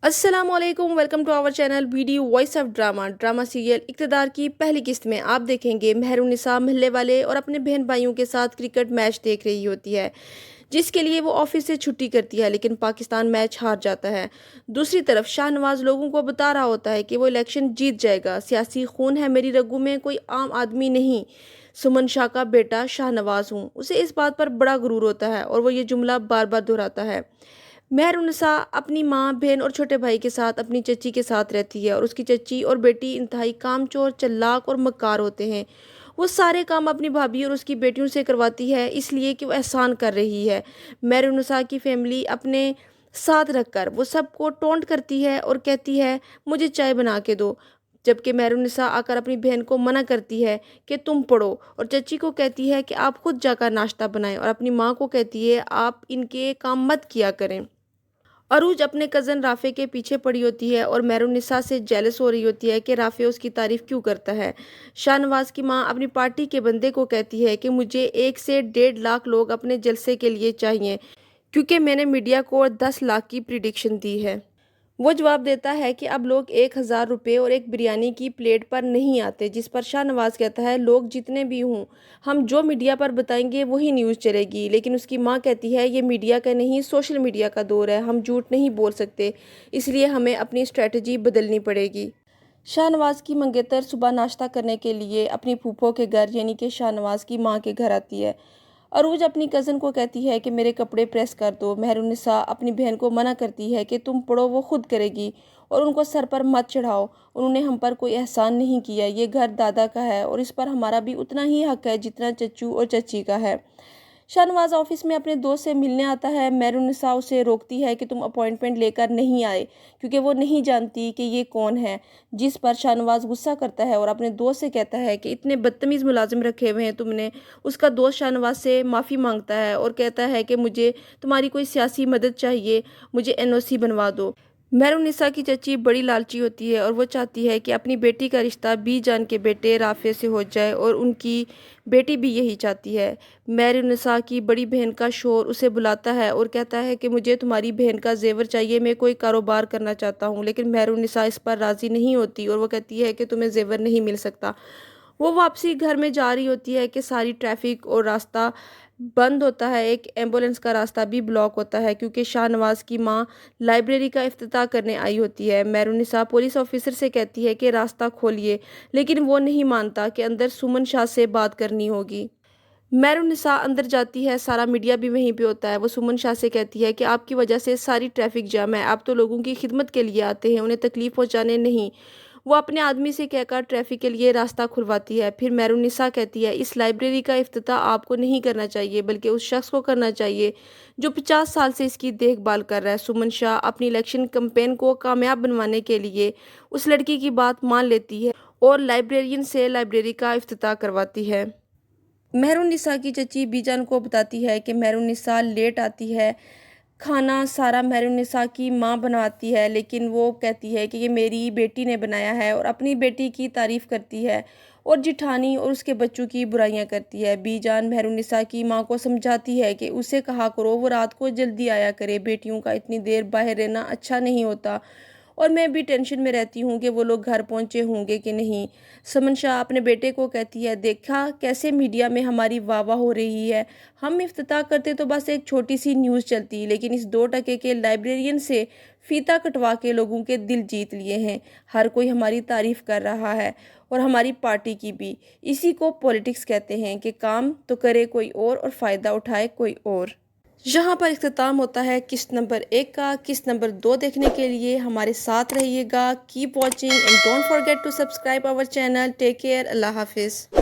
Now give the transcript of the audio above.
अस्सलाम वालेकुम, welcome to our channel video voice of drama serial Iqtidar की पहली किस्त में आप देखेंगे मेहरुन्निसा महल्ले वाले और अपने बहन भाइयों के साथ क्रिकेट मैच देख रही होती है, जिसके लिए वो ऑफिस से छुट्टी करती है, लेकिन पाकिस्तान मैच हार जाता है। दूसरी तरफ शाहनवाज लोगों को बता रहा होता है कि वो इलेक्शन जीत जाएगा, सियासी खून है मेरी रगों में, कोई आम आदमी नहीं, सुमन शाह का बेटा शाहनवाज हूँ। उसे इस बात पर बड़ा गुरूर होता है और वो ये जुमला बार बार दोहराता है। मेहरुन्निसा अपनी माँ, बहन और छोटे भाई के साथ अपनी चची के साथ रहती है और उसकी चची और बेटी इंतहाई कामचोर, चालाक और मक्कार होते हैं। वो सारे काम अपनी भाभी और उसकी बेटियों से करवाती है, इसलिए कि वो एहसान कर रही है। मेहरुन्निसा की फैमिली अपने साथ रखकर वो सबको टोंट करती है और कहती है मुझे चाय बना के दो, जबकि मेहरुन्निसा आकर अपनी बहन को मना करती है कि तुम पढ़ो, और चची को कहती है कि आप खुद जाकर नाश्ता बनाएं, और अपनी माँ को कहती है आप इनके काम मत किया करें। अरूज अपने कज़न राफ़े के पीछे पड़ी होती है और मेहरुन्निसा से जेलस हो रही होती है कि राफ़े उसकी तारीफ़ क्यों करता है। शाहनवाज की मां अपनी पार्टी के बंदे को कहती है कि मुझे 1 से 1.5 लाख लोग अपने जलसे के लिए चाहिए, क्योंकि मैंने मीडिया को 10 लाख की प्रिडिक्शन दी है। वो जवाब देता है कि अब लोग 1,000 रुपये और एक बिरयानी की प्लेट पर नहीं आते, जिस पर शाहनवाज कहता है लोग जितने भी हों, हम जो मीडिया पर बताएंगे वही न्यूज़ चलेगी। लेकिन उसकी माँ कहती है ये मीडिया का नहीं, सोशल मीडिया का दौर है, हम झूठ नहीं बोल सकते, इसलिए हमें अपनी स्ट्रेटजी बदलनी पड़ेगी। शाहनवाज की मंगेतर सुबह नाश्ता करने के लिए अपनी फूफो के घर यानी कि शाहनवाज की माँ के घर आती है। अरूज अपनी कज़न को कहती है कि मेरे कपड़े प्रेस कर दो। मेहरुन्निसा अपनी बहन को मना करती है कि तुम पढ़ो, वो खुद करेगी, और उनको सर पर मत चढ़ाओ, उन्होंने हम पर कोई एहसान नहीं किया, ये घर दादा का है और इस पर हमारा भी उतना ही हक है जितना चच्चू और चची का है। शाहनवाज ऑफिस में अपने दोस्त से मिलने आता है। मेहरुन्निसा उसे रोकती है कि तुम अपॉइंटमेंट लेकर नहीं आए, क्योंकि वो नहीं जानती कि ये कौन है, जिस पर शाहनवाज गुस्सा करता है और अपने दोस्त से कहता है कि इतने बदतमीज़ मुलाजिम रखे हुए हैं तुमने। उसका दोस्त शाहनवाज से माफ़ी मांगता है और कहता है कि मुझे तुम्हारी कोई सियासी मदद चाहिए, मुझे एनओसी बनवा दो। मेहरुन्निसा की चची बड़ी लालची होती है और वो चाहती है कि अपनी बेटी का रिश्ता बीजान के बेटे राफे से हो जाए, और उनकी बेटी भी यही चाहती है। मेहरुन्निसा की बड़ी बहन का शोहर उसे बुलाता है और कहता है कि मुझे तुम्हारी बहन का जेवर चाहिए, मैं कोई कारोबार करना चाहता हूँ। लेकिन मेहरुन्निसा इस पर राज़ी नहीं होती और वो कहती है कि तुम्हें जेवर नहीं मिल सकता। वो वापसी घर में जा रही होती है कि सारी ट्रैफिक और रास्ता बंद होता है, एक एम्बुलेंस का रास्ता भी ब्लॉक होता है, क्योंकि शाहनवाज की मां लाइब्रेरी का इफ्तिताह करने आई होती है। मेहरुन्निसा पुलिस ऑफिसर से कहती है कि रास्ता खोलिए, लेकिन वो नहीं मानता कि अंदर सुमन शाह से बात करनी होगी। मेहरुन्निसा अंदर जाती है, सारा मीडिया भी वहीं पे होता है। वो सुमन शाह से कहती है कि आपकी वजह से सारी ट्रैफिक जाम है, आप तो लोगों की खिदमत के लिए आते हैं, उन्हें तकलीफ पहुंचाने नहीं। वो अपने आदमी से कहकर ट्रैफिक के लिए रास्ता खुलवाती है। फिर मेहरुन्निसा कहती है इस लाइब्रेरी का इफ्तिताह आपको नहीं करना चाहिए, बल्कि उस शख्स को करना चाहिए जो 50 साल से इसकी देखभाल कर रहा है। सुमन शाह अपनी इलेक्शन कैंपेन को कामयाब बनवाने के लिए उस लड़की की बात मान लेती है और लाइब्रेरियन से लाइब्रेरी का इफ्तिताह करवाती है। मेहरुन्निसा की चची बीजान को बताती है कि मेहरुन्निसा लेट आती है, खाना सारा मेहरुन्निसा की माँ बनाती है, लेकिन वो कहती है कि ये मेरी बेटी ने बनाया है और अपनी बेटी की तारीफ़ करती है और जिठानी और उसके बच्चों की बुराइयां करती है। बीजान मेहरुन्निसा की माँ को समझाती है कि उसे कहा करो वो रात को जल्दी आया करे, बेटियों का इतनी देर बाहर रहना अच्छा नहीं होता, और मैं भी टेंशन में रहती हूँ कि वो लोग घर पहुँचे होंगे कि नहीं। समन शाह अपने बेटे को कहती है देखा कैसे मीडिया में हमारी वाह वाह हो रही है, हम इफ्तिताह करते तो बस एक छोटी सी न्यूज़ चलती, लेकिन इस 2 टके के लाइब्रेरियन से फीता कटवा के लोगों के दिल जीत लिए हैं। हर कोई हमारी तारीफ़ कर रहा है और हमारी पार्टी की भी। इसी को पॉलिटिक्स कहते हैं कि काम तो करे कोई और फ़ायदा उठाए कोई और। यहाँ पर इख्तिताम होता है किस्त नंबर 1 का। किस्त नंबर 2 देखने के लिए हमारे साथ रहिएगा। Keep watching and don't forget to subscribe our channel. Take care. अल्लाह हाफिज़।